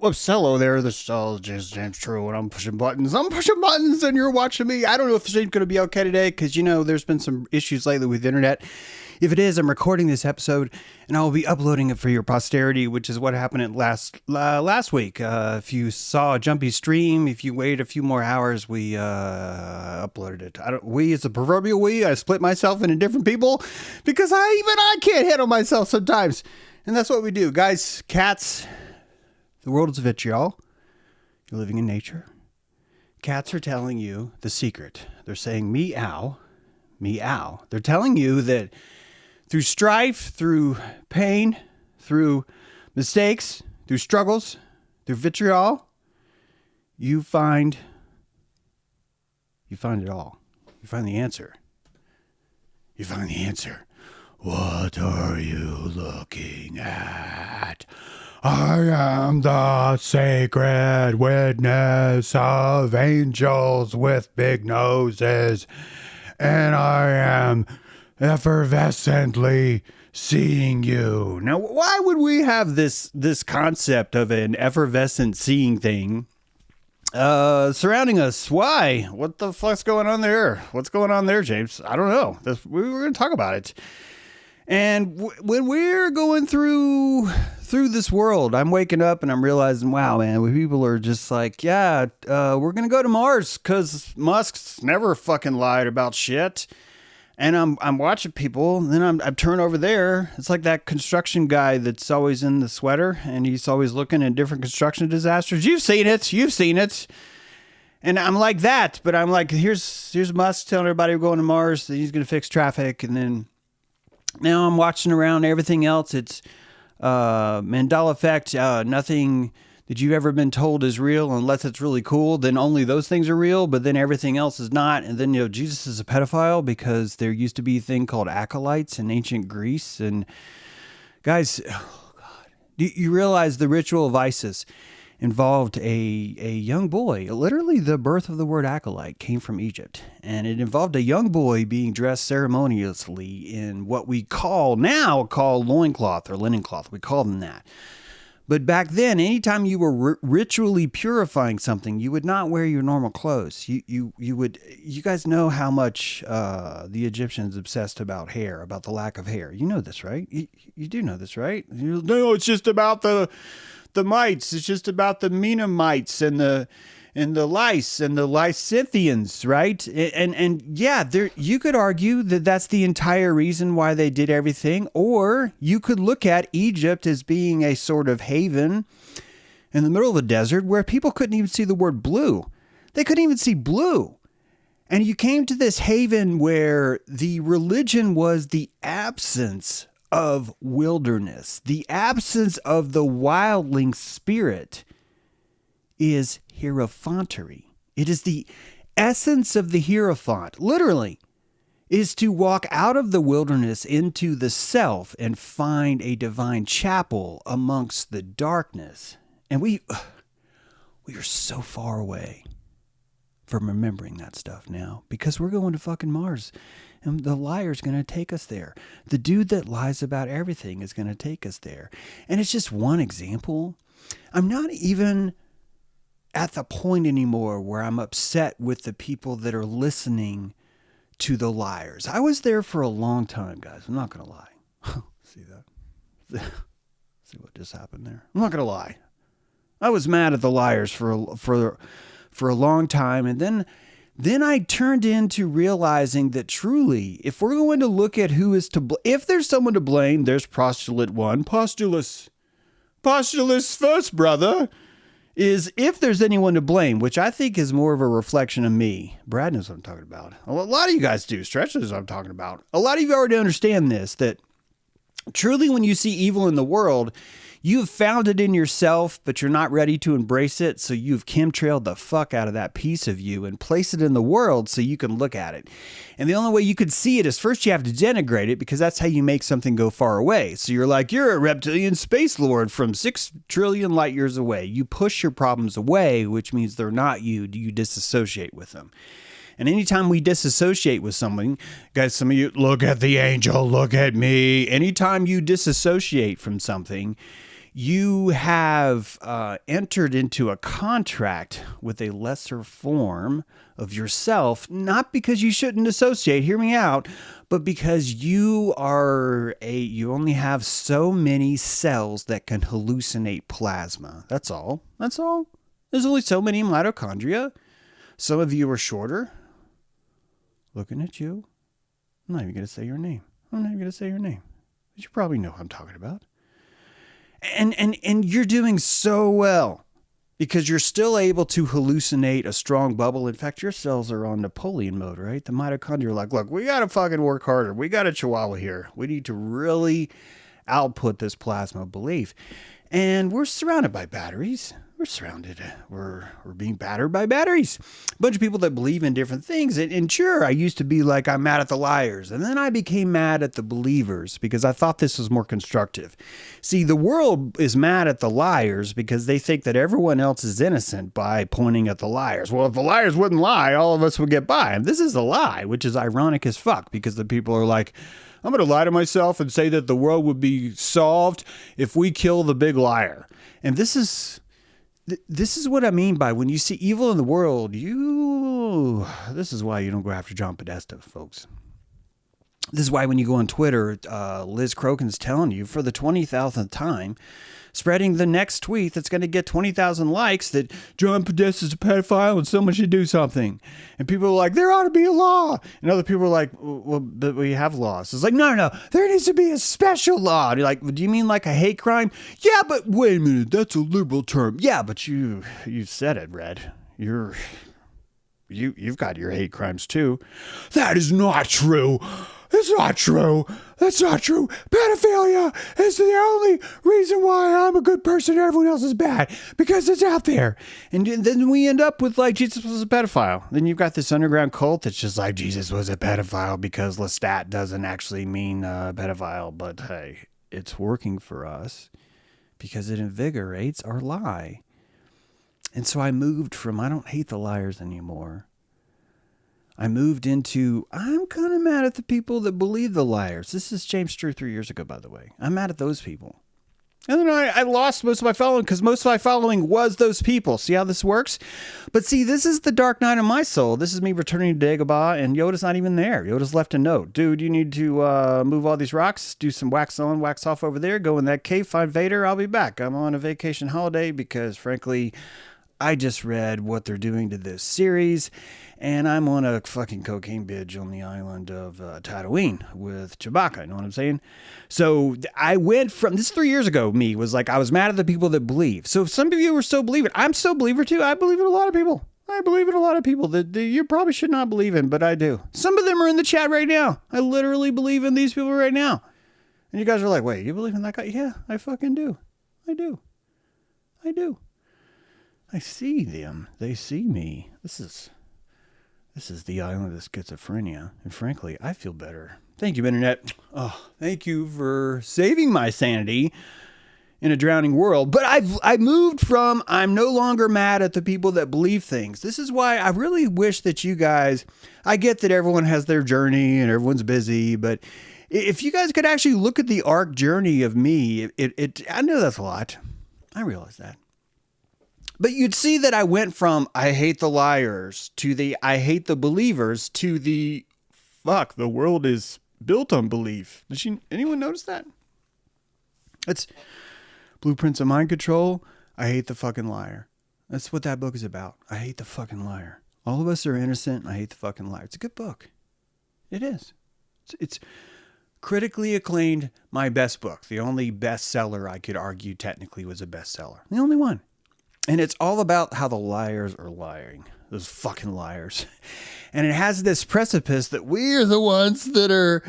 Whoops, hello there. This is James True, and I'm pushing buttons. And you're watching me. I don't know if the stream's going to be okay today, because, you know, there's been some issues lately with the internet. If it is, I'm recording this episode, and I will be uploading it for your posterity, which is what happened last week. If you saw a jumpy stream, if you waited a few more hours, we uploaded it. We is the proverbial we. I split myself into different people, because I can't handle myself sometimes. And that's what we do. Guys, cats... The world is vitriol. You're living in nature. Cats are telling you the secret. They're saying meow, meow. They're telling you that through strife, through pain, through mistakes, through struggles, through vitriol, you find it all. You find the answer. You find the answer. What are you looking at? I am the sacred witness of angels with big noses, and I am effervescently seeing you. Now, why would we have this concept of an effervescent seeing thing surrounding us? Why? What the fuck's going on there? What's going on there, James? I don't know. We were going to talk about it. And when we're going through through this world, I'm waking up and I'm realizing, wow, man, when people are just like, yeah, we're going to go to Mars because Musk's never fucking lied about shit. And I'm watching people, and then I turn over there. It's like that construction guy that's always in the sweater, and he's always looking at different construction disasters. You've seen it. And I'm like that, but I'm like, here's Musk telling everybody we're going to Mars, that he's going to fix traffic. And then now I'm watching around everything else. It's Mandela effect, nothing that you've ever been told is real unless it's really cool. Then only those things are real, but then everything else is not. And then, Jesus is a pedophile because there used to be a thing called acolytes in ancient Greece. And guys, oh God, you realize the ritual of Isis involved a young boy. Literally, the birth of the word acolyte came from Egypt. And it involved a young boy being dressed ceremoniously in what we now call loincloth or linen cloth. We call them that. But back then, anytime you were ritually purifying something, you would not wear your normal clothes. You guys know how much the Egyptians obsessed about hair, about the lack of hair. You know this, right? You do know this, right? No, it's just about the mites. It's just about the Menamites and the lice and the Lysithians, right? And yeah, you could argue that that's the entire reason why they did everything. Or you could look at Egypt as being a sort of haven in the middle of a desert where people couldn't even see the word blue. They couldn't even see blue. And you came to this haven where the religion was the absence of wilderness, the absence of the wildling spirit is hierophantery. It is the essence of the hierophant, literally, is to walk out of the wilderness into the self and find a divine chapel amongst the darkness. And we are so far away from remembering that stuff now because we're going to fucking Mars. And the liar's going to take us there. The dude that lies about everything is going to take us there. And it's just one example. I'm not even at the point anymore where I'm upset with the people that are listening to the liars. I was there for a long time, guys. I'm not going to lie. See that? See what just happened there? I'm not going to lie. I was mad at the liars for a long time. And then I turned into realizing that truly, if we're going to look at who is to blame, if there's someone to blame, there's postulate one. Postulus first, brother, is if there's anyone to blame, which I think is more of a reflection of me. Brad knows what I'm talking about. A lot of you guys do. Stretch knows what I'm talking about. A lot of you already understand this, that truly when you see evil in the world, you've found it in yourself, but you're not ready to embrace it. So you've chemtrailed the fuck out of that piece of you and place it in the world so you can look at it. And the only way you could see it is first you have to denigrate it because that's how you make something go far away. So you're like, you're a reptilian space lord from 6 trillion light years away. You push your problems away, which means they're not you. You disassociate with them. And anytime we disassociate with something, guys, some of you, look at the angel, look at me. Anytime you disassociate from something, you have entered into a contract with a lesser form of yourself, not because you shouldn't associate, hear me out, but because you only have so many cells that can hallucinate plasma. That's all. There's only so many mitochondria. Some of you are shorter. Looking at you. I'm not even going to say your name. But you probably know who I'm talking about. And you're doing so well because you're still able to hallucinate a strong bubble. In fact, your cells are on Napoleon mode, right? The mitochondria are like, look, we got to fucking work harder. We got a chihuahua here. We need to really output this plasma belief. And we're surrounded by batteries. We're being battered by batteries. A bunch of people that believe in different things. And sure, I used to be like, I'm mad at the liars. And then I became mad at the believers because I thought this was more constructive. See, the world is mad at the liars because they think that everyone else is innocent by pointing at the liars. Well, if the liars wouldn't lie, all of us would get by. And this is a lie, which is ironic as fuck because the people are like, I'm going to lie to myself and say that the world would be solved if we kill the big liar. And this is what I mean by when you see evil in the world, this is why you don't go after John Podesta, folks. This is why when you go on Twitter, Liz Crokin's telling you for the 20,000th time, spreading the next tweet that's going to get 20,000 likes that John Podesta is a pedophile and someone should do something. And people are like, there ought to be a law. And other people are like, well, but we have laws. It's like, no, there needs to be a special law. And you're like, do you mean like a hate crime? Yeah, but wait a minute, that's a liberal term. Yeah, but you said it, Red. You've got your hate crimes too. That is not true. It's not true. That's not true. Pedophilia is the only reason why I'm a good person and everyone else is bad. Because it's out there. And then we end up with like Jesus was a pedophile. Then you've got this underground cult that's just like Jesus was a pedophile because Lestat doesn't actually mean pedophile. But hey, it's working for us because it invigorates our lie. And so I moved from I don't hate the liars anymore. I moved into, I'm kind of mad at the people that believe the liars. This is James True 3 years ago, by the way. I'm mad at those people. And then I lost most of my following because most of my following was those people. See how this works? But see, this is the dark night of my soul. This is me returning to Dagobah, and Yoda's not even there. Yoda's left a note. Dude, you need to move all these rocks, do some wax on, wax off over there, go in that cave, find Vader. I'll be back. I'm on a vacation holiday because, frankly, I just read what they're doing to this series, and I'm on a fucking cocaine binge on the island of Tatooine with Chewbacca, you know what I'm saying? So I went from, this 3 years ago, me was like, I was mad at the people that believe. So if some of you are still believing, I'm still a believer too. I believe in a lot of people. I believe in a lot of people that you probably should not believe in, but I do. Some of them are in the chat right now. I literally believe in these people right now. And you guys are like, wait, you believe in that guy? Yeah, I fucking do. I do. I see them. They see me. This is the island of schizophrenia. And frankly, I feel better. Thank you, Internet. Oh, thank you for saving my sanity in a drowning world. But I moved from, I'm no longer mad at the people that believe things. This is why I really wish that you guys, I get that everyone has their journey and everyone's busy, but if you guys could actually look at the arc journey of me, I know that's a lot. I realize that. But you'd see that I went from I hate the liars to the I hate the believers to the fuck, the world is built on belief. Anyone notice that? It's Blueprints of Mind Control. I hate the fucking liar. That's what that book is about. I hate the fucking liar. All of us are innocent. I hate the fucking liar. It's a good book. It is. It's critically acclaimed, my best book. The only bestseller I could argue technically was a bestseller. The only one. And it's all about how the liars are lying. Those fucking liars. And it has this precipice that we are the ones that are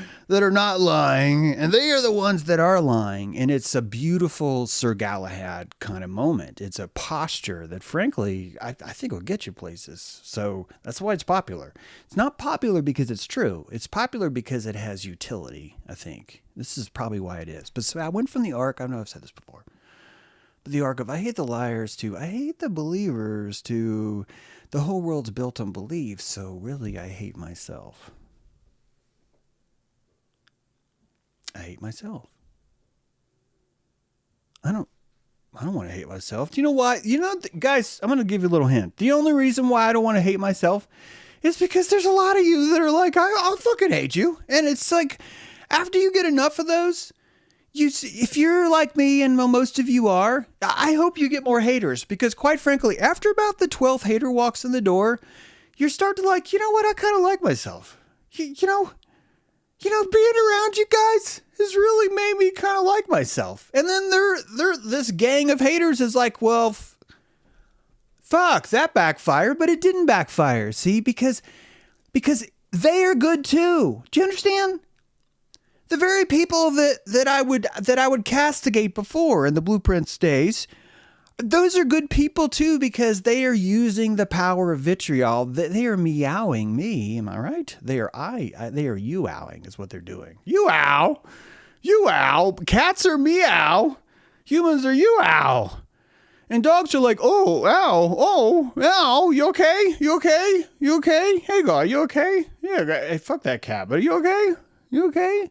not lying, and they are the ones that are lying. And it's a beautiful Sir Galahad kind of moment. It's a posture that, frankly, I think will get you places. So that's why it's popular. It's not popular because it's true. It's popular because it has utility, I think. This is probably why it is. But so I went from the arc, I know I've said this before, but the arc of I hate the liars to I hate the believers to the whole world's built on belief, so really I hate myself. I hate myself. I don't want to hate myself. Do you know why? Guys, I'm going to give you a little hint. The only reason why I don't want to hate myself is because there's a lot of you that are like, I'll fucking hate you. And it's like, after you get enough of those, if you're like me, and most of you are, I hope you get more haters, because quite frankly, after about the 12th hater walks in the door, you're starting to like, you know what? I kind of like myself. You know, being around you guys has really made me kind of like myself. And then this gang of haters is like, well, fuck, that backfired, but it didn't backfire. See, because they are good too. Do you understand? The very people that I would castigate before in the Blueprints days, those are good people too, because they are using the power of vitriol. They are meowing me. Am I right? They are you-owing is what they're doing. You-ow. You-ow. Cats are meow. Humans are you-ow. And dogs are like, oh, ow, oh, ow, you okay? You okay? You okay? Hey, guy, you okay? Yeah, hey, fuck that cat, but you okay? You okay?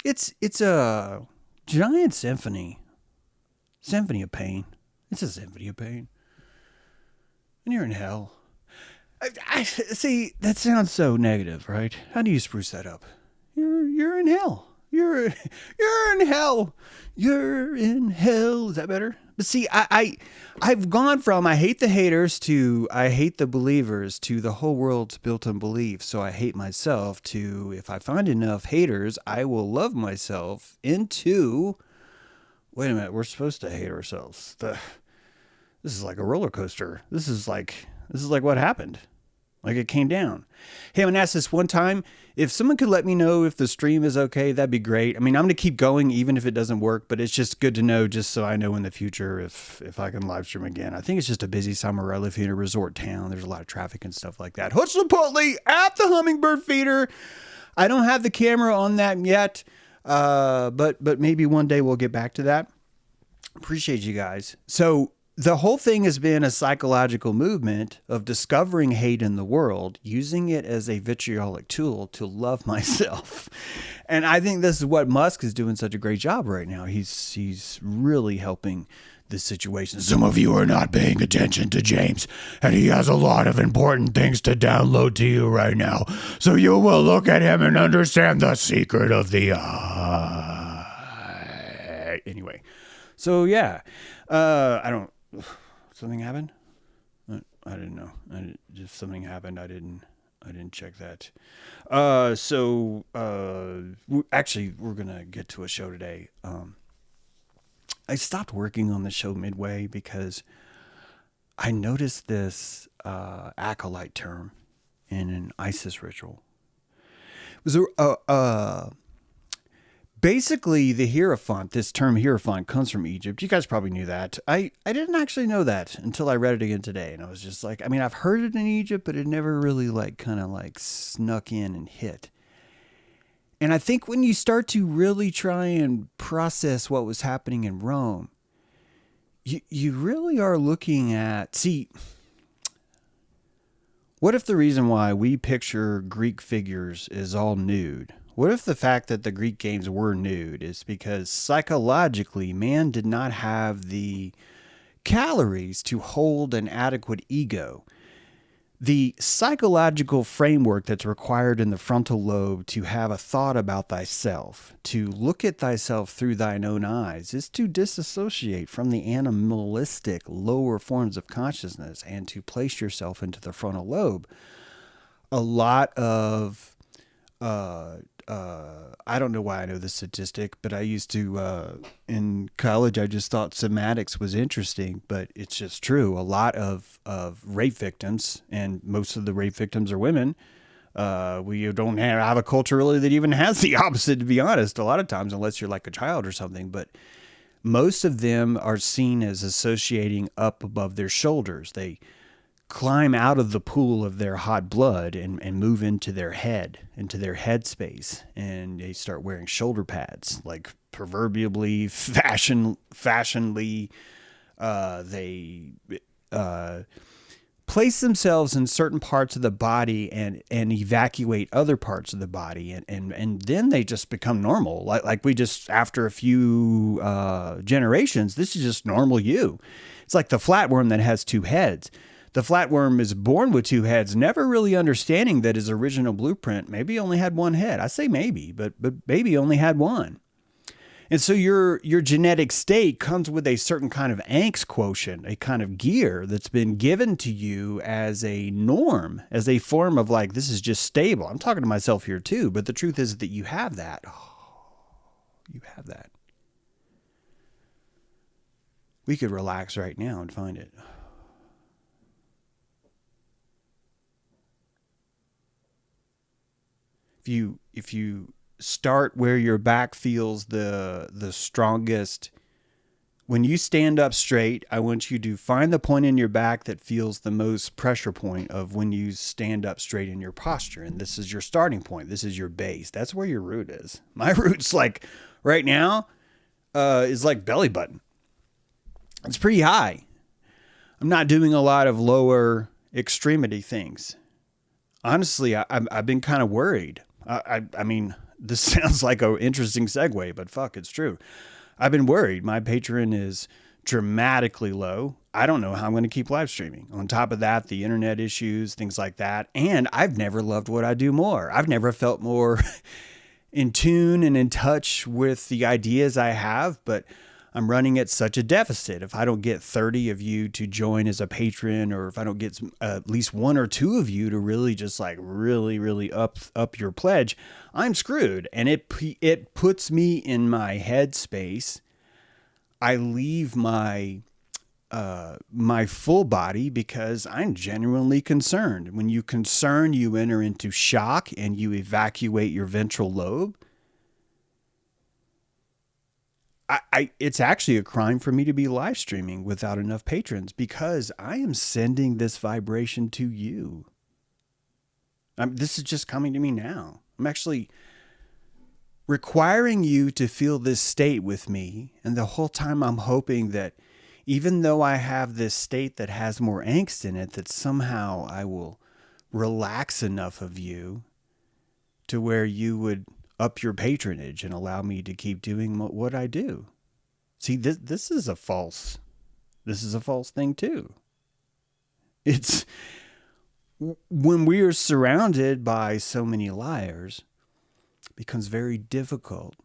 It's a giant symphony of pain. It's a symphony of pain. And you're in hell. I see, that sounds so negative, right? How do you spruce that up? You're in hell. You're in hell. You're in hell. Is that better? But see, I've gone from I hate the haters to I hate the believers to the whole world's built on belief, so I hate myself to if I find enough haters, I will love myself into wait a minute, we're supposed to hate ourselves. This is like a roller coaster. This is like what happened. Like it came down. Hey, I'm going to ask this one time. If someone could let me know if the stream is okay, that'd be great. I mean, I'm going to keep going even if it doesn't work, but it's just good to know just so I know in the future if I can live stream again. I think it's just a busy summer. I live here in a resort town. There's a lot of traffic and stuff like that. Hutch Chipotle at the Hummingbird Feeder. I don't have the camera on that yet, but maybe one day we'll get back to that. Appreciate you guys. So the whole thing has been a psychological movement of discovering hate in the world, using it as a vitriolic tool to love myself. And I think this is what Musk is doing such a great job right now. He's really helping this situation. Some of you are not paying attention to James, and he has a lot of important things to download to you right now. So you will look at him and understand the secret of the eye. Anyway, so yeah, I don't. Something happened? I didn't know. Just something happened. I didn't check that. Actually, we're gonna get to a show today. I stopped working on the show midway because I noticed this acolyte term in an ISIS ritual. It was basically, the Hierophant, this term Hierophant comes from Egypt. You guys probably knew that. I didn't actually know that until I read it again today. And I was just like, I mean, I've heard it in Egypt, but it never really kind of snuck in and hit. And I think when you start to really try and process what was happening in Rome, you really are looking at, see, what if the reason why we picture Greek figures is all nude? What if the fact that the Greek games were nude is because psychologically man did not have the calories to hold an adequate ego? The psychological framework that's required in the frontal lobe to have a thought about thyself, to look at thyself through thine own eyes, is to disassociate from the animalistic lower forms of consciousness and to place yourself into the frontal lobe. A lot of I don't know why I know this statistic, but I used to, in college, I just thought somatics was interesting, but it's just true. A lot of rape victims, and most of the rape victims are women. We don't have a culture really that even has the opposite, to be honest, a lot of times, unless you're like a child or something. But most of them are seen as associating up above their shoulders. They climb out of the pool of their hot blood and move into their head space, and they start wearing shoulder pads, like proverbially fashionably. They place themselves in certain parts of the body and evacuate other parts of the body, and then they just become normal. Like we just, after a few generations, this is just normal you. It's like the flatworm that has two heads. The flatworm is born with two heads, never really understanding that his original blueprint maybe only had one head. I say maybe, but maybe only had one. And so your genetic state comes with a certain kind of angst quotient, a kind of gear that's been given to you as a norm, as a form of like, this is just stable. I'm talking to myself here too, but the truth is that you have that. Oh, you have that. We could relax right now and find it. If you start where your back feels the strongest, when you stand up straight, I want you to find the point in your back that feels the most pressure point of when you stand up straight in your posture. And this is your starting point. This is your base. That's where your root is. My root's like right now is like belly button. It's pretty high. I'm not doing a lot of lower extremity things. Honestly, I've been kind of worried. I mean, this sounds like an interesting segue, but fuck, it's true. I've been worried. My Patreon is dramatically low. I don't know how I'm going to keep live streaming. On top of that, the internet issues, things like that. And I've never loved what I do more. I've never felt more in tune and in touch with the ideas I have, but I'm running at such a deficit. If I don't get 30 of you to join as a patron, or if I don't get at least one or two of you to really just like really up your pledge, I'm screwed. And it puts me in my headspace. I leave my full body because I'm genuinely concerned. When you concern, you enter into shock and you evacuate your ventral lobe. It's actually a crime for me to be live streaming without enough patrons because I am sending this vibration to you. This is just coming to me now. I'm actually requiring you to feel this state with me. And the whole time I'm hoping that even though I have this state that has more angst in it, that somehow I will relax enough of you to where you would up your patronage and allow me to keep doing what I do. See, this is a false thing too. It's when we are surrounded by so many liars, it becomes very difficult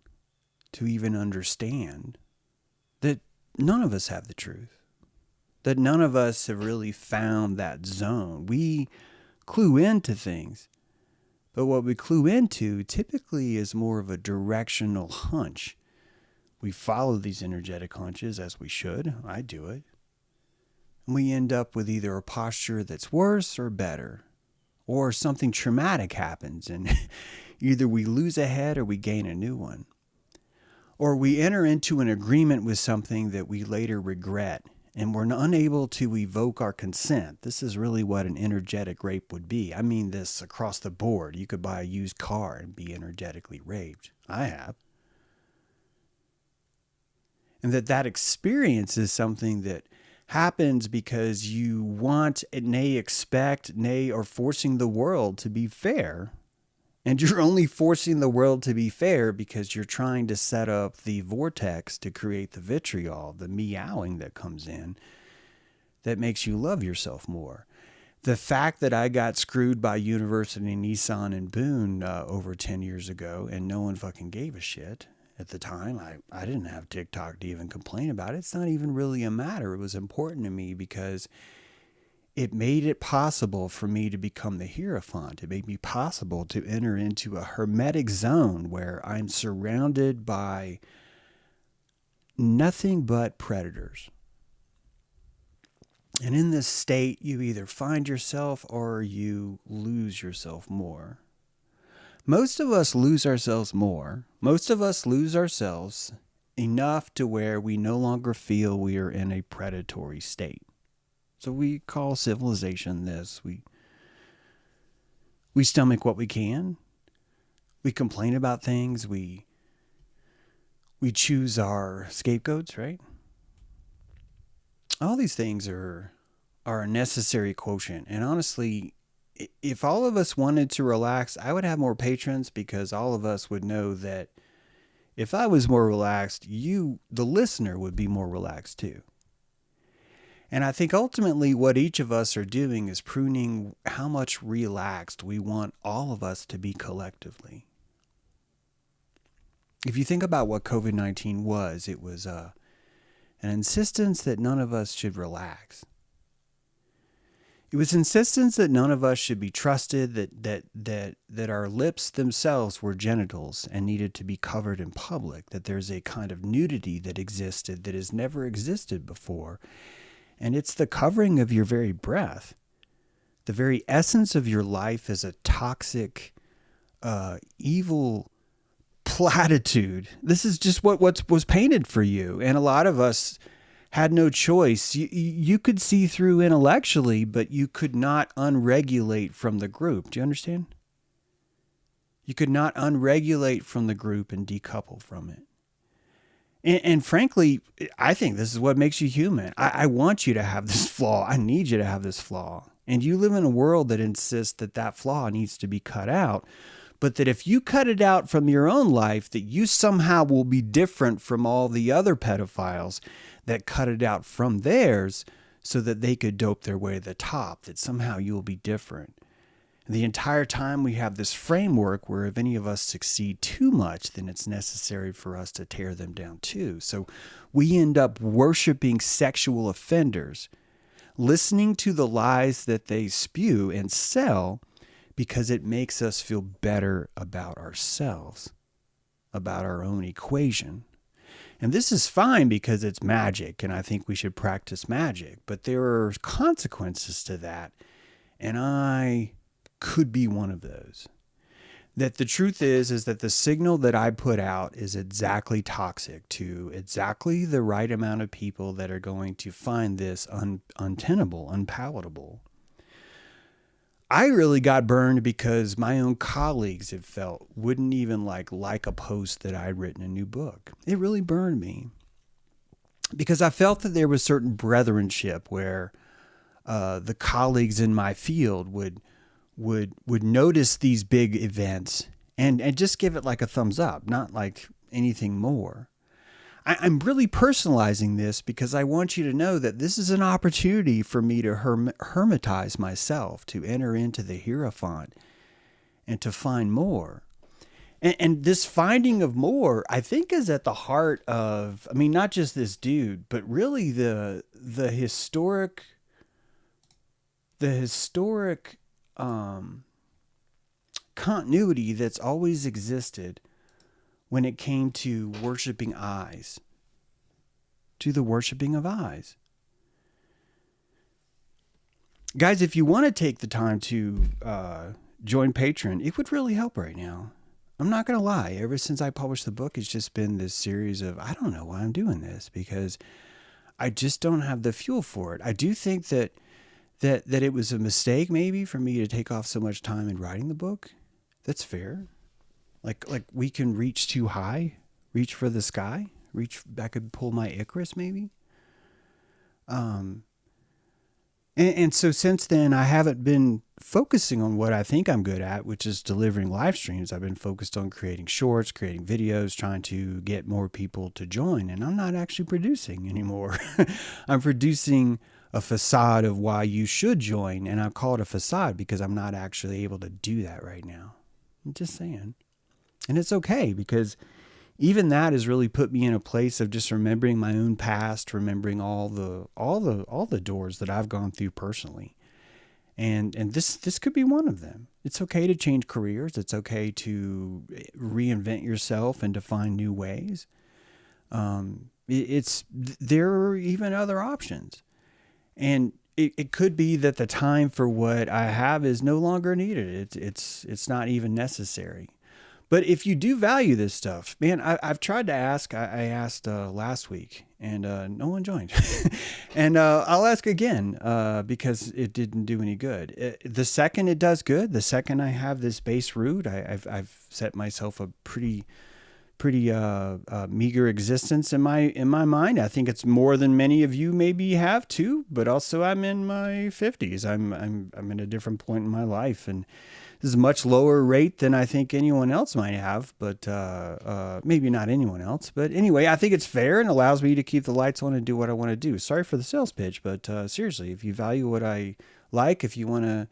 to even understand that none of us have the truth, that none of us have really found that zone. We clue into things, but what we clue into typically is more of a directional hunch. We follow these energetic hunches as we should. I do it. And we end up with either a posture that's worse or better, or something traumatic happens and either we lose a head or we gain a new one. Or we enter into an agreement with something that we later regret and we're unable to evoke our consent. This is really what an energetic rape would be. I mean this across the board. You could buy a used car and be energetically raped. I have. And that experience is something that happens because you want, nay, expect, nay, are forcing the world to be fair. And you're only forcing the world to be fair because you're trying to set up the vortex to create the vitriol, the meowing that comes in that makes you love yourself more. The fact that I got screwed by University, Nissan, and Boone over 10 years ago and no one fucking gave a shit at the time. I didn't have TikTok to even complain about it. It's not even really a matter. It was important to me because it made it possible for me to become the Hierophant. It made me possible to enter into a hermetic zone where I'm surrounded by nothing but predators. And in this state, you either find yourself or you lose yourself more. Most of us lose ourselves more. Most of us lose ourselves enough to where we no longer feel we are in a predatory state. So we call civilization this. We stomach what we can. We complain about things. We choose our scapegoats, right? All these things are a necessary quotient. And honestly, if all of us wanted to relax, I would have more patrons because all of us would know that if I was more relaxed, you, the listener, would be more relaxed too. And I think ultimately what each of us are doing is pruning how much relaxed we want all of us to be collectively. If you think about what COVID-19 was, it was an insistence that none of us should relax. It was insistence that none of us should be trusted, that our lips themselves were genitals and needed to be covered in public, that there's a kind of nudity that existed that has never existed before. And it's the covering of your very breath. The very essence of your life is a toxic, evil platitude. This is just what was painted for you. And a lot of us had no choice. You could see through intellectually, but you could not unregulate from the group. Do you understand? You could not unregulate from the group and decouple from it. And frankly, I think this is what makes you human. I want you to have this flaw. I need you to have this flaw. And you live in a world that insists that flaw needs to be cut out. But that if you cut it out from your own life, that you somehow will be different from all the other pedophiles that cut it out from theirs so that they could dope their way to the top, that somehow you'll be different. The entire time we have this framework where if any of us succeed too much, then it's necessary for us to tear them down too. So we end up worshiping sexual offenders, listening to the lies that they spew and sell because it makes us feel better about ourselves, about our own equation. And this is fine because it's magic, and I think we should practice magic. But there are consequences to that, and I could be one of those. That the truth is that the signal that I put out is exactly toxic to exactly the right amount of people that are going to find this untenable, unpalatable. I really got burned because my own colleagues, it felt, wouldn't even like a post that I'd written a new book. It really burned me because I felt that there was certain brethrenship where the colleagues in my field would notice these big events and just give it like a thumbs up, not like anything more. I'm really personalizing this because I want you to know that this is an opportunity for me to hermetize myself, to enter into the Hierophant and to find more. And this finding of more, I think, is at the heart of, I mean, not just this dude, but really the historic continuity that's always existed when it came to worshiping eyes, to the worshiping of eyes. Guys, if you want to take the time to join Patreon, it would really help right now. I'm not going to lie. Ever since I published the book, it's just been this series of, I don't know why I'm doing this, because I just don't have the fuel for it. I do think that it was a mistake maybe for me to take off so much time in writing the book. That's fair. Like we can reach too high, reach for the sky, I could pull my Icarus maybe. And so since then, I haven't been focusing on what I think I'm good at, which is delivering live streams. I've been focused on creating shorts, creating videos, trying to get more people to join. And I'm not actually producing anymore. I'm producing a facade of why you should join. And I call it a facade because I'm not actually able to do that right now. I'm just saying. And it's okay, because even that has really put me in a place of just remembering my own past, remembering all the doors that I've gone through personally. And this could be one of them. It's okay to change careers. It's okay to reinvent yourself and to find new ways. There are even other options. And it could be that the time for what I have is no longer needed. It's not even necessary. But if you do value this stuff, man, I've tried to ask. I asked last week, and no one joined. And I'll ask again because it didn't do any good. The second it does good, the second I have this base root, I've set myself a pretty meager existence in my mind. I think it's more than many of you maybe have too. But also, I'm in my 50s. I'm in a different point in my life, and this is a much lower rate than I think anyone else might have, but maybe not anyone else. But anyway, I think it's fair and allows me to keep the lights on and do what I want to do. Sorry for the sales pitch, but seriously, if you value what I like, if you want to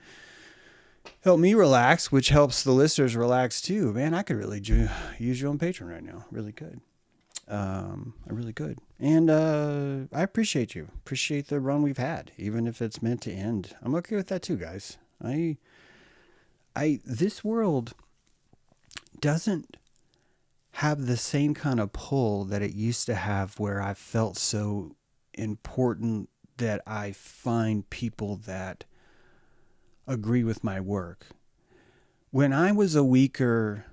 help me relax, which helps the listeners relax too, man, I could really use you on Patreon right now. Really good. I really could. And I appreciate you. Appreciate the run we've had, even if it's meant to end. I'm okay with that too, guys. This world doesn't have the same kind of pull that it used to have, where I felt so important that I find people that agree with my work. When I was a weaker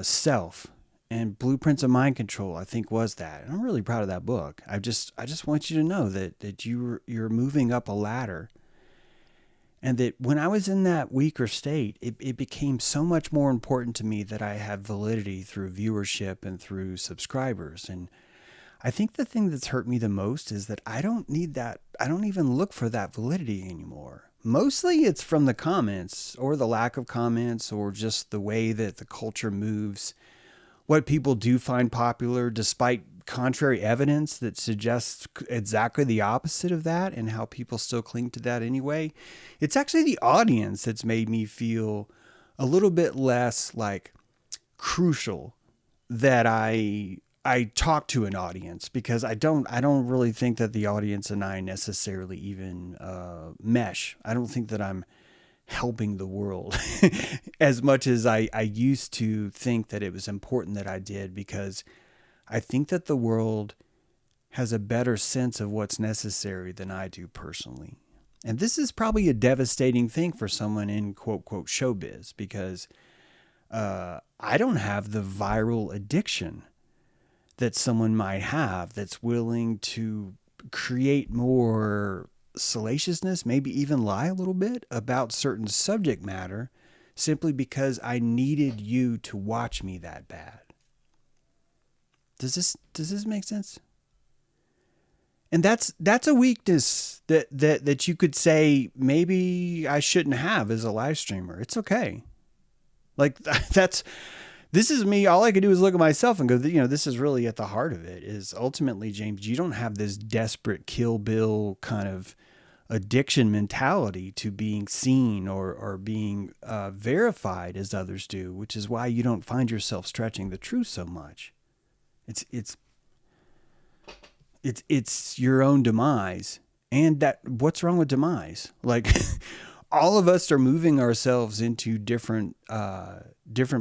self, and Blueprints of Mind Control, I think, was that. And I'm really proud of that book. I just want you to know that you're moving up a ladder. And that when I was in that weaker state, it became so much more important to me that I have validity through viewership and through subscribers. And I think the thing that's hurt me the most is that I don't need that. I don't even look for that validity anymore. Mostly it's from the comments, or the lack of comments, or just the way that the culture moves, what people do find popular, despite contrary evidence that suggests exactly the opposite of that and how people still cling to that anyway. It's actually the audience that's made me feel a little bit less like crucial that I talk to an audience, because I don't really think that the audience and I necessarily even mesh. I don't think that I'm helping the world as much as I used to think that it was important that I did, because I think that the world has a better sense of what's necessary than I do personally. And this is probably a devastating thing for someone in quote, quote, showbiz, because I don't have the viral addiction that someone might have that's willing to create more salaciousness, maybe even lie a little bit about certain subject matter, simply because I needed you to watch me that bad. Does this make sense? And that's a weakness that you could say maybe I shouldn't have as a live streamer. It's okay. Like this is me. All I could do is look at myself and go, this is really at the heart of it, is ultimately, James, you don't have this desperate Kill Bill kind of addiction mentality to being seen or being verified as others do, which is why you don't find yourself stretching the truth so much. It's your own demise. And what's wrong with demise? Like all of us are moving ourselves into different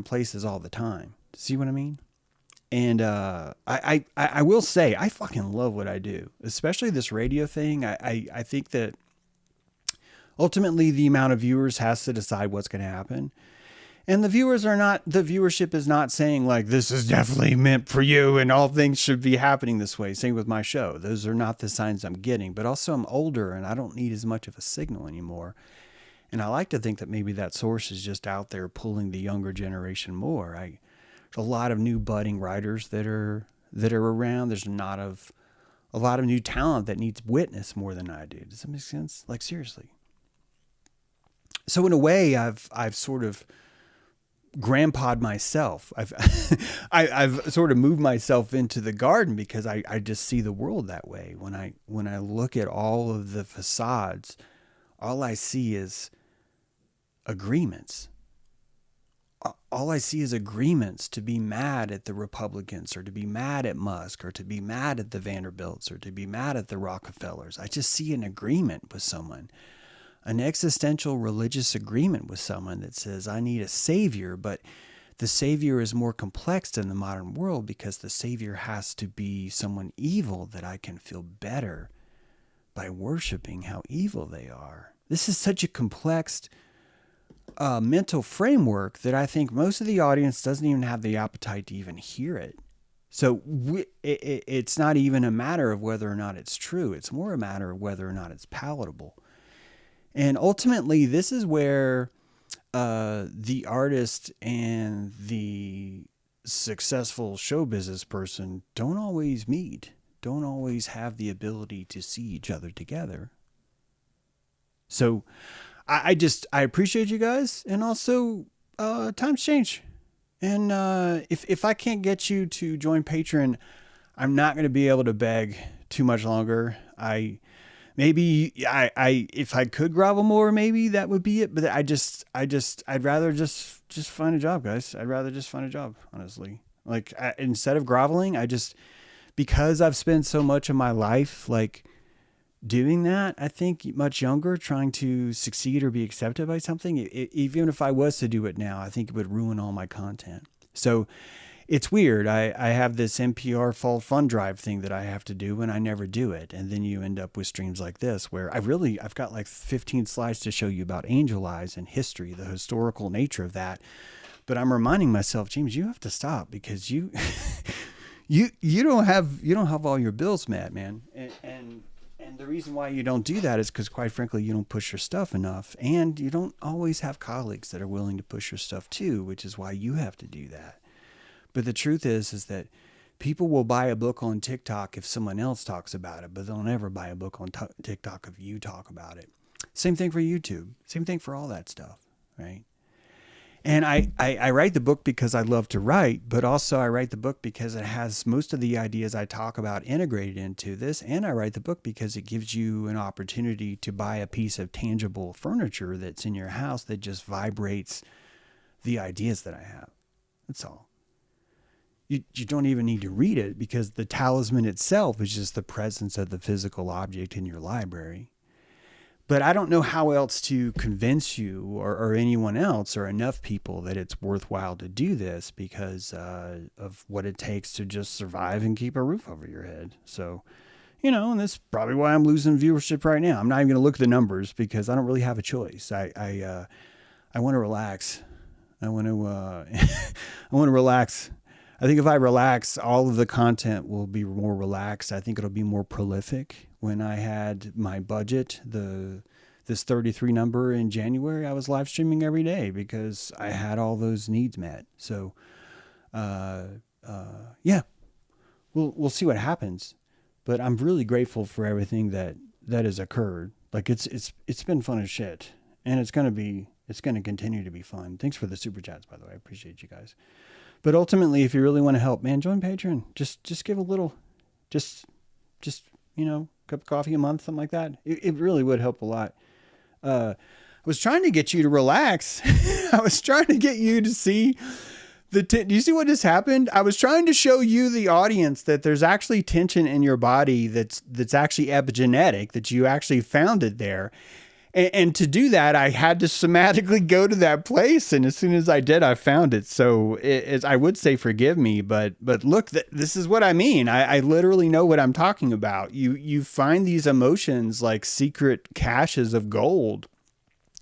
places all the time. See what I mean? And I will say, I fucking love what I do, especially this radio thing. I think that ultimately the amount of viewers has to decide what's going to happen. And the viewership is not saying like, this is definitely meant for you and all things should be happening this way. Same with my show. Those are not the signs I'm getting, but also I'm older and I don't need as much of a signal anymore. And I like to think that maybe that source is just out there pulling the younger generation more. There's a lot of new budding writers that are around. There's a lot of new talent that needs witness more than I do. Does that make sense? Like seriously. So in a way, I've sort of grandpa'd myself. I've sort of moved myself into the garden because I just see the world that way. When I look at all of the facades, all I see is agreements. All I see is agreements to be mad at the Republicans, or to be mad at Musk, or to be mad at the Vanderbilts, or to be mad at the Rockefellers. I just see an agreement with someone, an existential religious agreement with someone that says, I need a savior, but the savior is more complex than the modern world, because the savior has to be someone evil that I can feel better by worshiping how evil they are. This is such a complex mental framework that I think most of the audience doesn't even have the appetite to even hear it. So it's not even a matter of whether or not it's true. It's more a matter of whether or not it's palatable. And ultimately, this is where the artist and the successful show business person don't always meet, don't always have the ability to see each other together. So I appreciate you guys. And also, times change. And if I can't get you to join Patreon, I'm not going to be able to beg too much longer. If I could grovel more, maybe that would be it. But I'd rather just find a job, guys. I'd rather just find a job, honestly. Like instead of groveling, because I've spent so much of my life, like, doing that, I think much younger, trying to succeed or be accepted by something, even if I was to do it now, I think it would ruin all my content. So it's weird. I have this NPR Fall Fund Drive thing that I have to do, and I never do it. And then you end up with streams like this, where I've got like 15 slides to show you about angel eyes and history, the historical nature of that. But I'm reminding myself, James, you have to stop, because you don't have all your bills met, man. And the reason why you don't do that is because, quite frankly, you don't push your stuff enough, and you don't always have colleagues that are willing to push your stuff too, which is why you have to do that. But the truth is that people will buy a book on TikTok if someone else talks about it, but they'll never buy a book on TikTok if you talk about it. Same thing for YouTube. Same thing for all that stuff, right? And I write the book because I love to write, but also I write the book because it has most of the ideas I talk about integrated into this. And I write the book because it gives you an opportunity to buy a piece of tangible furniture that's in your house that just vibrates the ideas that I have. That's all. You don't even need to read it because the talisman itself is just the presence of the physical object in your library. But I don't know how else to convince you or anyone else or enough people that it's worthwhile to do this because of what it takes to just survive and keep a roof over your head. So, and that's probably why I'm losing viewership right now. I'm not even going to look at the numbers because I don't really have a choice. I want to relax. I want to I want to relax. I think if I relax, all of the content will be more relaxed. I think it'll be more prolific. When I had my budget, this 33 number in January, I was live streaming every day because I had all those needs met. So, yeah, we'll see what happens. But I'm really grateful for everything that has occurred. Like it's been fun as shit, and it's gonna continue to be fun. Thanks for the super chats, by the way. I appreciate you guys. But ultimately, if you really want to help, man, join Patreon. Just give a little, just cup of coffee a month, something like that. It really would help a lot. I was trying to get you to relax. I was trying to get you to see do you see what just happened? I was trying to show you, the audience, that there's actually tension in your body that's actually epigenetic, that you actually found it there. And to do that, I had to somatically go to that place. And as soon as I did, I found it. So I would say forgive me, but look, this is what I mean. I literally know what I'm talking about. You find these emotions like secret caches of gold.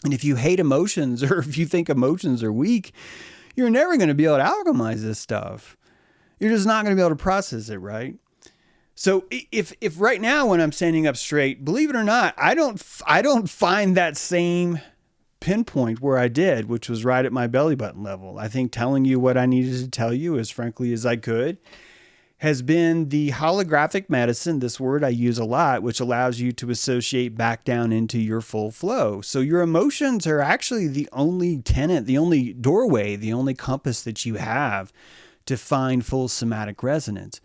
And if you hate emotions, or if you think emotions are weak, you're never going to be able to alchemize this stuff. You're just not going to be able to process it, right? So if right now when I'm standing up straight, believe it or not, I don't find that same pinpoint where I did, which was right at my belly button level. I think telling you what I needed to tell you as frankly as I could has been the holographic medicine, this word I use a lot, which allows you to associate back down into your full flow. So your emotions are actually the only tenet, the only doorway, the only compass that you have to find full somatic resonance.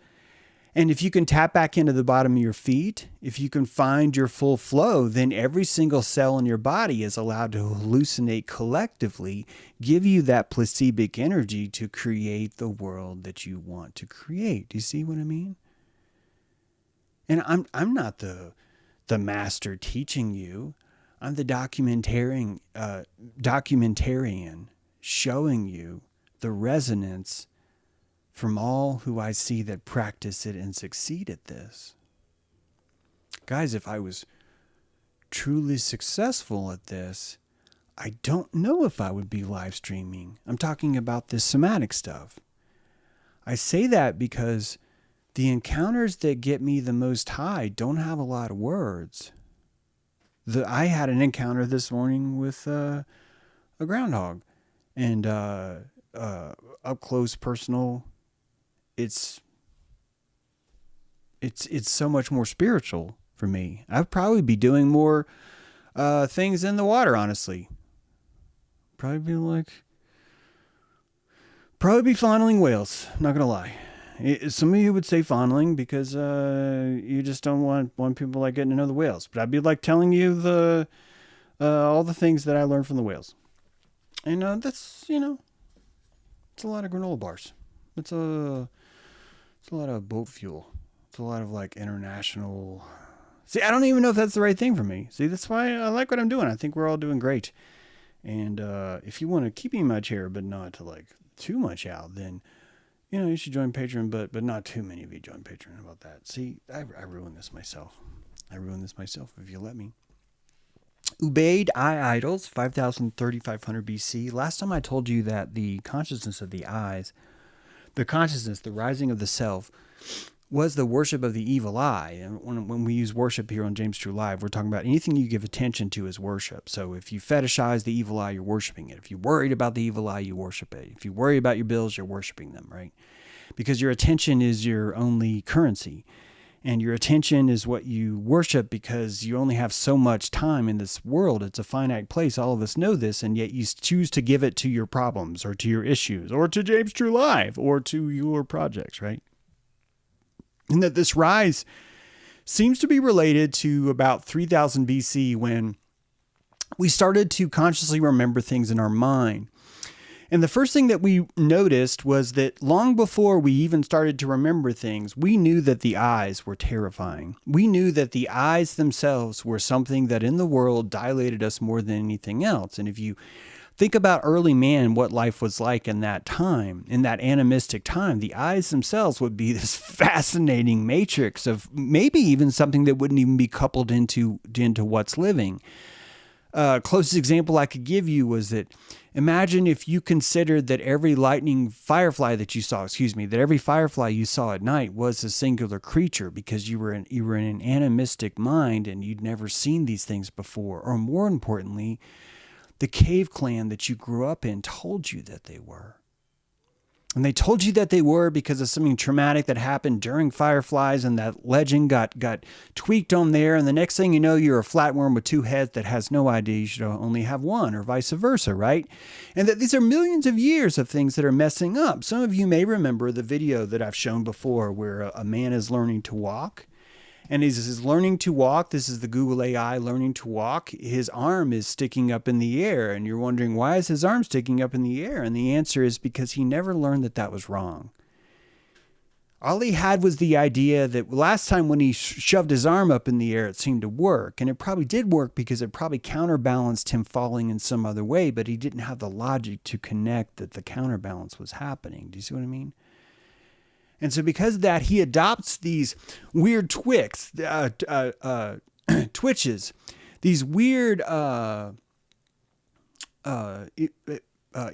And if you can tap back into the bottom of your feet, if you can find your full flow, then every single cell in your body is allowed to hallucinate collectively, give you that placibic energy to create the world that you want to create. Do you see what I mean? And I'm not the master teaching you. I'm the documentarian showing you the resonance from all who I see that practice it and succeed at this. Guys, if I was truly successful at this, I don't know if I would be live streaming. I'm talking about this somatic stuff. I say that because the encounters that get me the most high don't have a lot of words. I had an encounter this morning with a groundhog, and up close, personal. It's so much more spiritual for me. I'd probably be doing more things in the water, honestly. Probably be fondling whales. Not gonna lie. Some of you would say fondling because you just don't want people like getting to know the whales. But I'd be like telling you all the things that I learned from the whales. And that's it's a lot of granola bars. It's a lot of boat fuel. It's a lot of like international. See, I don't even know if that's the right thing for me. See, that's why I like what I'm doing. I think we're all doing great. And if you want to keep me in my chair, but not to like too much out, then you should join Patreon. But not too many of you join Patreon. How about that? See, I ruined this myself. If you let me. Ubaid Eye Idols, 5,500 BC. Last time I told you that the consciousness of the eyes, the rising of the self, was the worship of the evil eye. And when we use worship here on James True Live, we're talking about anything you give attention to is worship. So if you fetishize the evil eye, you're worshiping it. If you're worried about the evil eye, you worship it. If you worry about your bills, you're worshiping them, right? Because your attention is your only currency. And your attention is what you worship because you only have so much time in this world. It's a finite place. All of us know this, and yet you choose to give it to your problems or to your issues or to James True Live or to your projects, right? And that this rise seems to be related to about 3000 BC when we started to consciously remember things in our mind. And the first thing that we noticed was that long before we even started to remember things, we knew that the eyes were terrifying. We knew that the eyes themselves were something that in the world dilated us more than anything else. And if you think about early man, what life was like in that time, in that animistic time, the eyes themselves would be this fascinating matrix of maybe even something that wouldn't even be coupled into what's living. Closest example I could give you was that imagine if you considered that every that every firefly you saw at night was a singular creature because you were in an animistic mind and you'd never seen these things before. Or more importantly, the cave clan that you grew up in told you that they were. And they told you that they were because of something traumatic that happened during fireflies, and that legend got tweaked on there. And the next thing you know, you're a flatworm with two heads that has no idea you should only have one, or vice versa, right? And that these are millions of years of things that are messing up. Some of you may remember the video that I've shown before where a man is learning to walk. And as he's learning to walk, this is the Google AI learning to walk, his arm is sticking up in the air. And you're wondering, why is his arm sticking up in the air? And the answer is because he never learned that that was wrong. All he had was the idea that last time when he shoved his arm up in the air, it seemed to work. And it probably did work because it probably counterbalanced him falling in some other way, but he didn't have the logic to connect that the counterbalance was happening. Do you see what I mean? And so because of that, he adopts these weird twitches, these weird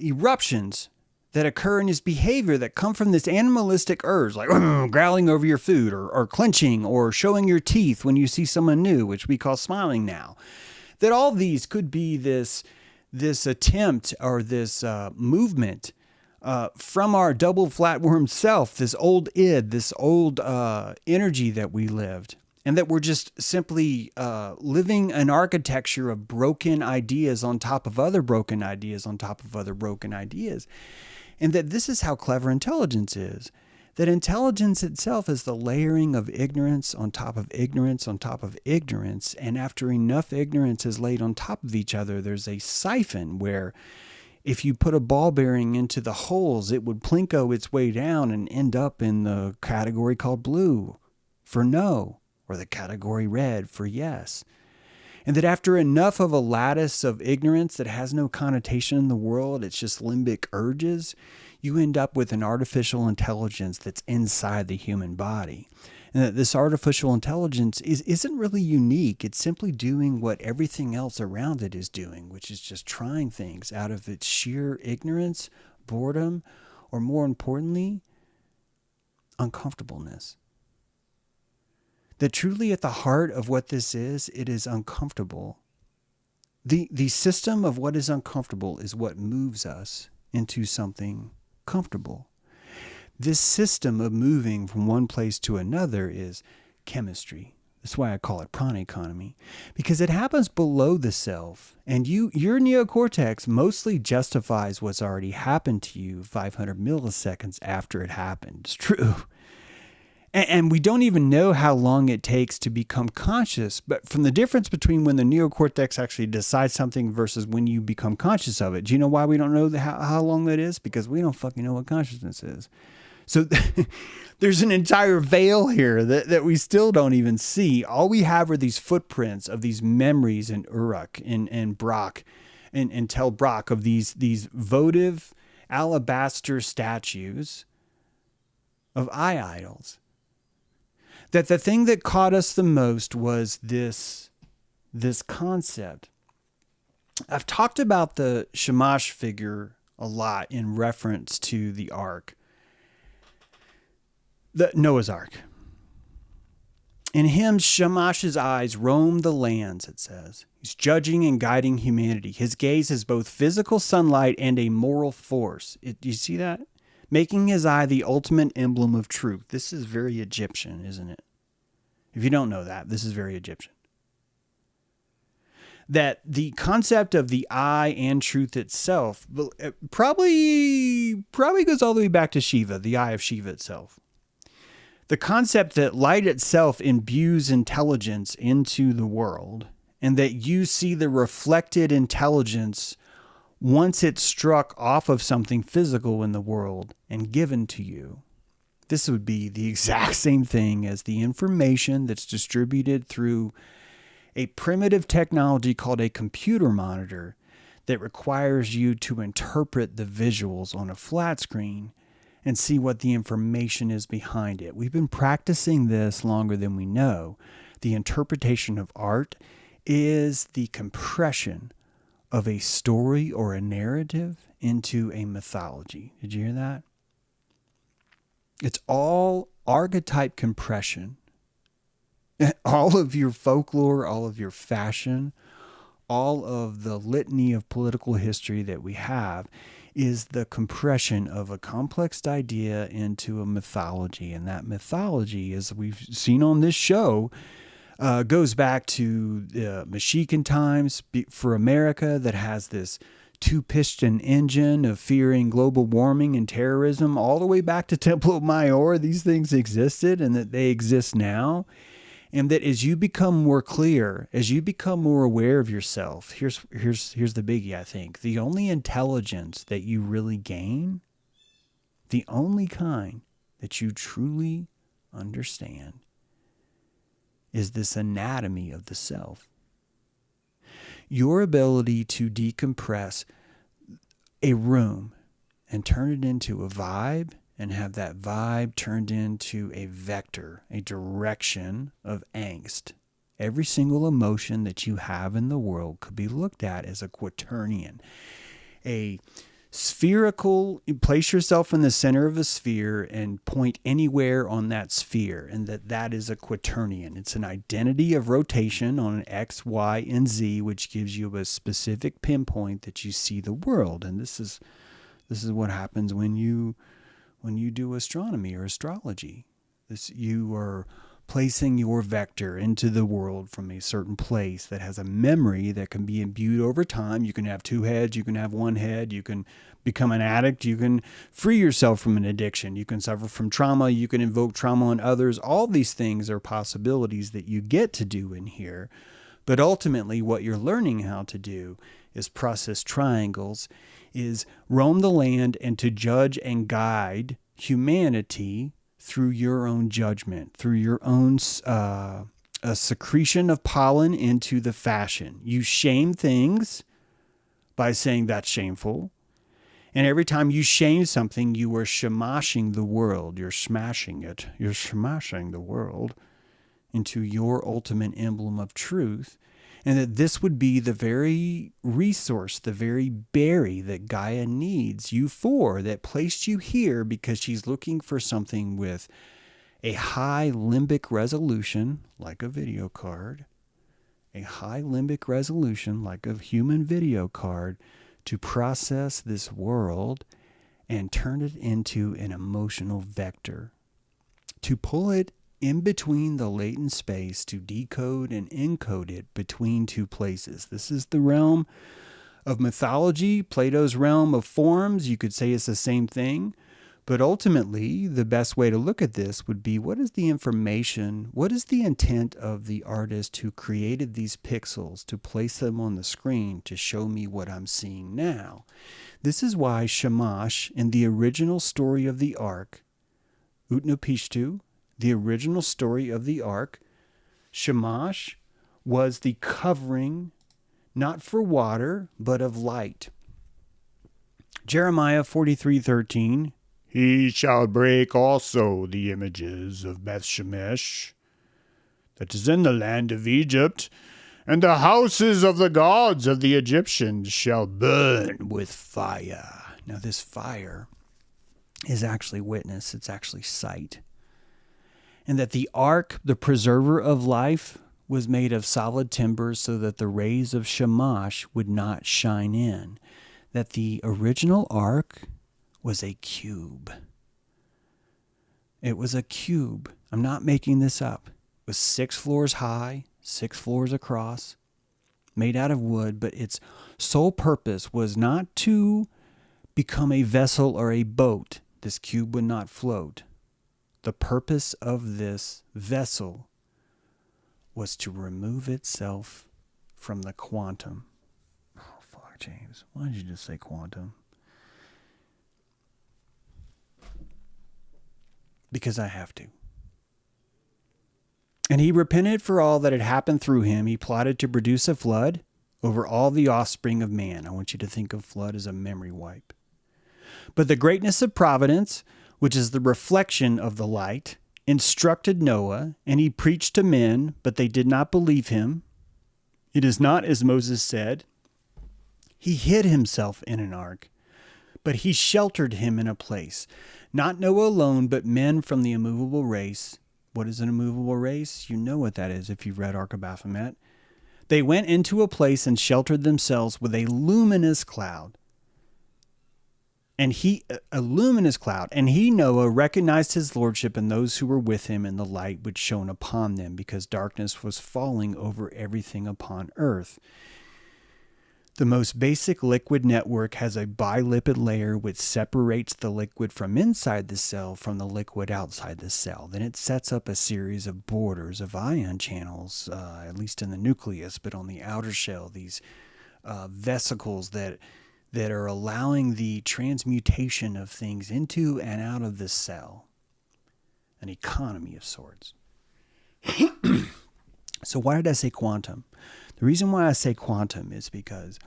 eruptions that occur in his behavior that come from this animalistic urge, like growling over your food or clenching or showing your teeth when you see someone new, which we call smiling now. That all these could be this attempt or this movement from our double flatworm self, this old id, this old energy that we lived, and that we're just simply living an architecture of broken ideas on top of other broken ideas on top of other broken ideas. And that this is how clever intelligence is. That intelligence itself is the layering of ignorance on top of ignorance on top of ignorance. And after enough ignorance is laid on top of each other, there's a siphon where if you put a ball bearing into the holes, it would plinko its way down and end up in the category called blue for no, or the category red for yes. And that after enough of a lattice of ignorance that has no connotation in the world, it's just limbic urges, you end up with an artificial intelligence that's inside the human body. And that this artificial intelligence isn't really unique. It's simply doing what everything else around it is doing, which is just trying things out of its sheer ignorance, boredom, or more importantly, uncomfortableness. That truly at the heart of what this is, it is uncomfortable. The system of what is uncomfortable is what moves us into something comfortable. This system of moving from one place to another is chemistry. That's why I call it prana economy, because it happens below the self, and your neocortex mostly justifies what's already happened to you 500 milliseconds after it happened. It's true. And we don't even know how long it takes to become conscious, but from the difference between when the neocortex actually decides something versus when you become conscious of it. Do you know why we don't know how long that is? Because we don't fucking know what consciousness is. So there's an entire veil here that we still don't even see. All we have are these footprints of these memories in Uruk and Brock and Tel Brock of these votive alabaster statues of eye idols. That the thing that caught us the most was this concept. I've talked about the Shamash figure a lot in reference to the Ark. The Noah's Ark. In him, Shamash's eyes roam the lands, it says. He's judging and guiding humanity. His gaze is both physical sunlight and a moral force. Do you see that? Making his eye the ultimate emblem of truth. This is very Egyptian, isn't it? If you don't know that, this is very Egyptian. That the concept of the I and truth itself probably goes all the way back to Shiva, the eye of Shiva itself. The concept that light itself imbues intelligence into the world, and that you see the reflected intelligence once it's struck off of something physical in the world and given to you. This would be the exact same thing as the information that's distributed through a primitive technology called a computer monitor that requires you to interpret the visuals on a flat screen and see what the information is behind it. We've been practicing this longer than we know. The interpretation of art is the compression of a story or a narrative into a mythology. Did you hear that? It's all archetype compression. All of your folklore, all of your fashion, all of the litany of political history that we have is the compression of a complex idea into a mythology. And that mythology, as we've seen on this show, goes back to the Meshican times for America, that has this two-piston engine of fearing global warming and terrorism, all the way back to Temple of Mayor. These things existed, and that they exist now. And that as you become more clear, as you become more aware of yourself, here's the biggie, I think. The only intelligence that you really gain, the only kind that you truly understand, is this anatomy of the self. Your ability to decompress a room and turn it into a vibe, and have that vibe turned into a vector, a direction of angst. Every single emotion that you have in the world could be looked at as a quaternion. A spherical, place yourself in the center of a sphere and point anywhere on that sphere, and that is a quaternion. It's an identity of rotation on an X, Y, and Z, which gives you a specific pinpoint that you see the world. And this is what happens when you do astronomy or astrology. You are placing your vector into the world from a certain place that has a memory that can be imbued over time. You can have two heads, you can have one head, you can become an addict, you can free yourself from an addiction, you can suffer from trauma, you can invoke trauma on others. All these things are possibilities that you get to do in here. But ultimately, what you're learning how to do is process triangles, is roam the land and to judge and guide humanity through your own judgment, through your own a secretion of pollen into the fashion. You shame things by saying that's shameful. And every time you shame something, you are shamashing the world. You're smashing it. You're smashing the world into your ultimate emblem of truth. And that this would be the very resource, the very berry that Gaia needs you for, that placed you here because she's looking for something with a high limbic resolution, like a video card, a high limbic resolution, like a human video card, to process this world and turn it into an emotional vector, to pull it in between the latent space, to decode and encode it between two places. This is the realm of mythology, Plato's realm of forms. You could say it's the same thing, but ultimately the best way to look at this would be, what is the information, what is the intent of the artist who created these pixels to place them on the screen to show me what I'm seeing now? This is why Shamash, in the original story of the Ark, Utnapishtim, the original story of the Ark, Shamash was the covering, not for water, but of light. Jeremiah 43:13, he shall break also the images of Beth-Shemesh that is in the land of Egypt, and the houses of the gods of the Egyptians shall burn with fire. Now this fire is actually witness, it's actually sight. And that the ark, the preserver of life, was made of solid timber so that the rays of Shamash would not shine in. That the original ark was a cube. It was a cube. I'm not making this up. was 6 floors high, 6 floors across, made out of wood, but its sole purpose was not to become a vessel or a boat. This cube would not float. The purpose of this vessel was to remove itself from the quantum. Oh, fuck, James. Why did you just say quantum? Because I have to. And he repented for all that had happened through him. He plotted to produce a flood over all the offspring of man. I want you to think of flood as a memory wipe. But the greatness of providence, which is the reflection of the light, instructed Noah, and he preached to men, but they did not believe him. It is not as Moses said, he hid himself in an ark, but he sheltered him in a place. Not Noah alone, but men from the immovable race. What is an immovable race? You know what that is if you've read Ark of Baphomet. They went into a place and sheltered themselves with a luminous cloud. And he, Noah, recognized his lordship and those who were with him in the light which shone upon them, because darkness was falling over everything upon earth. The most basic liquid network has a bilipid layer which separates the liquid from inside the cell from the liquid outside the cell. Then it sets up a series of borders of ion channels, at least in the nucleus, but on the outer shell, these vesicles that are allowing the transmutation of things into and out of the cell. An economy of sorts. So why did I say quantum? The reason why I say quantum is because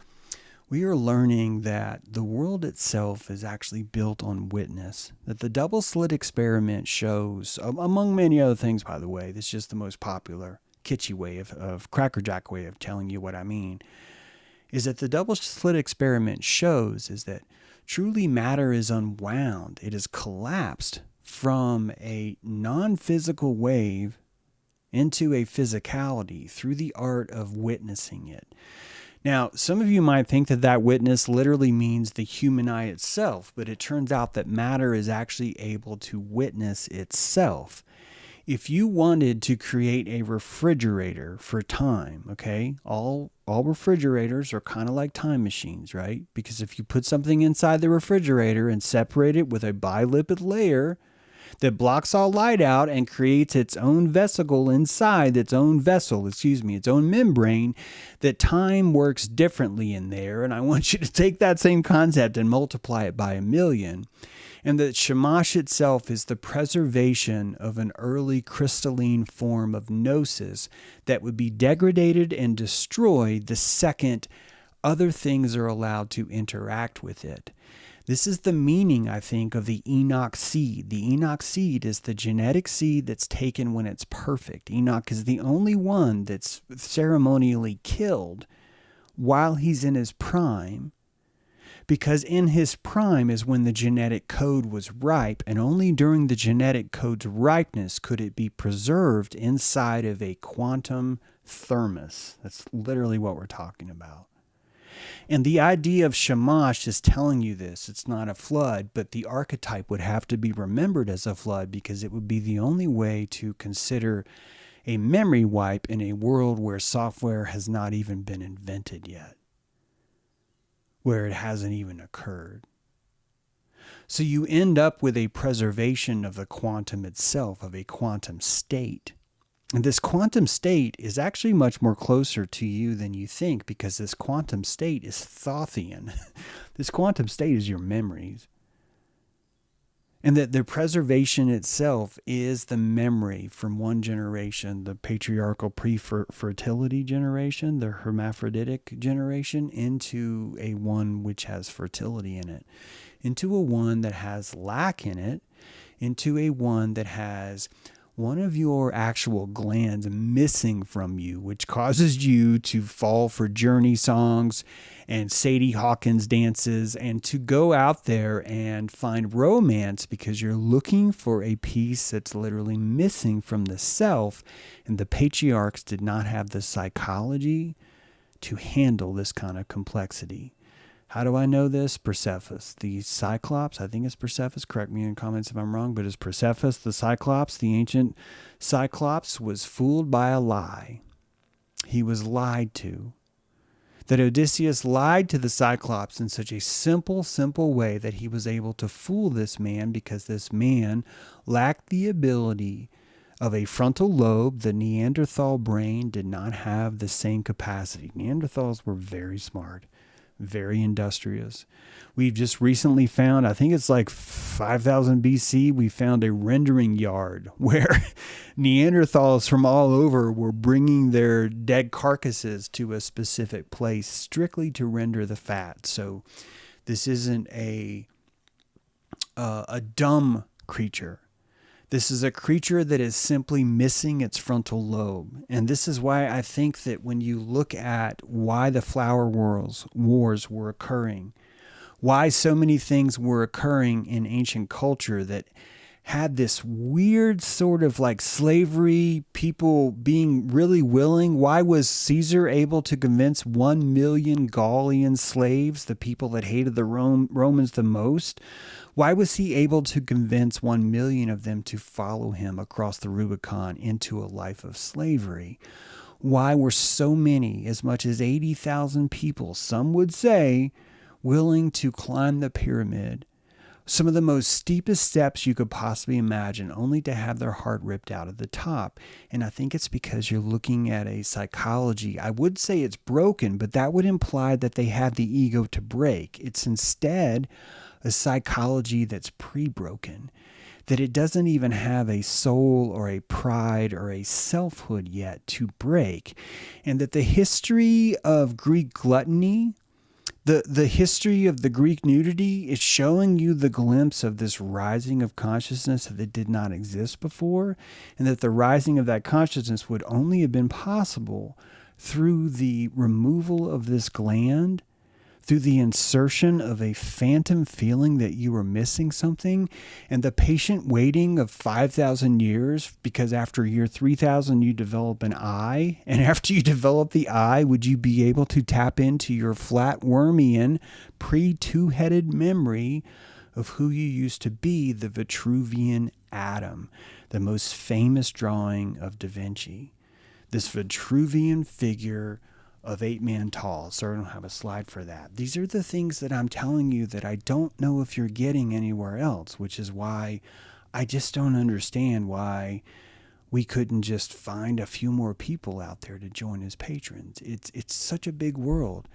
we are learning that the world itself is actually built on witness. That the double slit experiment shows, among many other things, by the way, this is just the most popular, kitschy way of crackerjack way of telling you what I mean, is that the double slit experiment shows is that truly matter is unwound. It is collapsed from a non-physical wave into a physicality through the art of witnessing it. Now, some of you might think that witness literally means the human eye itself, but it turns out that matter is actually able to witness itself. If you wanted to create a refrigerator for time, okay, all refrigerators are kind of like time machines, right? Because if you put something inside the refrigerator and separate it with a bilipid layer that blocks all light out and creates its own vesicle inside its own its own membrane, that time works differently in there. And I want you to take that same concept and multiply it by 1,000,000. And that Shamash itself is the preservation of an early crystalline form of gnosis that would be degraded and destroyed the second other things are allowed to interact with it. This is the meaning, I think, of the Enoch seed. The Enoch seed is the genetic seed that's taken when it's perfect. Enoch is the only one that's ceremonially killed while he's in his prime, because in his prime is when the genetic code was ripe, and only during the genetic code's ripeness could it be preserved inside of a quantum thermos. That's literally what we're talking about. And the idea of Shamash is telling you this. It's not a flood, but the archetype would have to be remembered as a flood because it would be the only way to consider a memory wipe in a world where software has not even been invented yet, where it hasn't even occurred. So you end up with a preservation of the quantum itself, of a quantum state. And this quantum state is actually much more closer to you than you think, because this quantum state is Thothian. This quantum state is your memories. And that the preservation itself is the memory from one generation, the patriarchal pre-fertility generation, the hermaphroditic generation, into a one which has fertility in it, into a one that has lack in it, into a one that has one of your actual glands missing from you, which causes you to fall for Journey songs and Sadie Hawkins dances and to go out there and find romance because you're looking for a piece that's literally missing from the self. And the patriarchs did not have the psychology to handle this kind of complexity. How do I know this? Persephone, the Cyclops, I think it's Persephone, correct me in comments if I'm wrong, but it's Persephone, the Cyclops, the ancient Cyclops, was fooled by a lie. He was lied to. That Odysseus lied to the Cyclops in such a simple way that he was able to fool this man because this man lacked the ability of a frontal lobe. The Neanderthal brain did not have the same capacity. Neanderthals were very smart, very industrious. We've just recently found, I think it's like 5000 BC, we found a rendering yard where Neanderthals from all over were bringing their dead carcasses to a specific place strictly to render the fat. So this isn't a dumb creature. This is a creature that is simply missing its frontal lobe. And this is why I think that when you look at why the flower wars were occurring, why so many things were occurring in ancient culture that had this weird sort of like slavery, people being really willing. Why was Caesar able to convince 1 million Gallian slaves, the people that hated the Romans the most? Why was he able to convince 1 million of them to follow him across the Rubicon into a life of slavery? Why were so many, as much as 80,000 people, some would say, willing to climb the pyramid, some of the most steepest steps you could possibly imagine, only to have their heart ripped out at the top? And I think it's because you're looking at a psychology. I would say it's broken, but that would imply that they have the ego to break. It's instead a psychology that's pre-broken, that it doesn't even have a soul or a pride or a selfhood yet to break. And that the history of Greek gluttony, the history of the Greek nudity, is showing you the glimpse of this rising of consciousness that did not exist before, and that the rising of that consciousness would only have been possible through the removal of this gland, through the insertion of a phantom feeling that you were missing something, and the patient waiting of 5,000 years, because after year 3,000 you develop an eye, and after you develop the eye, would you be able to tap into your flatwormian pre-two-headed memory of who you used to be, the Vitruvian atom, the most famous drawing of Da Vinci, this Vitruvian figure of 8 man tall. So I don't have a slide for that. These are the things that I'm telling you that I don't know if you're getting anywhere else, which is why I just don't understand why we couldn't just find a few more people out there to join as patrons. It's such a big world.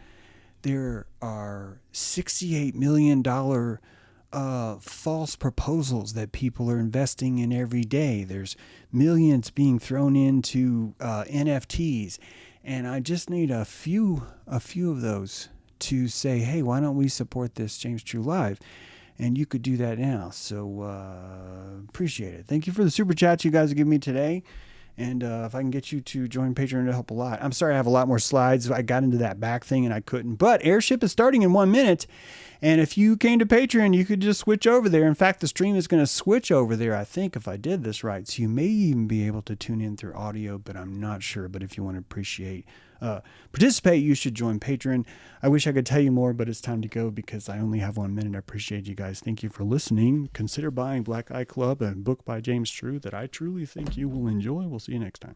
There are $68 million false proposals that people are investing in every day. There's millions being thrown into NFTs. And I just need a few of those to say, hey, why don't we support this James True Live? And you could do that now. So appreciate it. Thank you for the super chats you guys give me today. And if I can get you to join Patreon, it'll help a lot. I'm sorry I have a lot more slides. I got into that back thing and I couldn't. But Airship is starting in 1 minute. And if you came to Patreon, you could just switch over there. In fact, the stream is going to switch over there, I think, if I did this right. So you may even be able to tune in through audio, but I'm not sure. But if you want to participate, you should join Patreon. I wish I could tell you more, but it's time to go because I only have 1 minute. I appreciate you guys. Thank you for listening. Consider buying Black Eye Club, a book by James True that I truly think you will enjoy. We'll see you next time.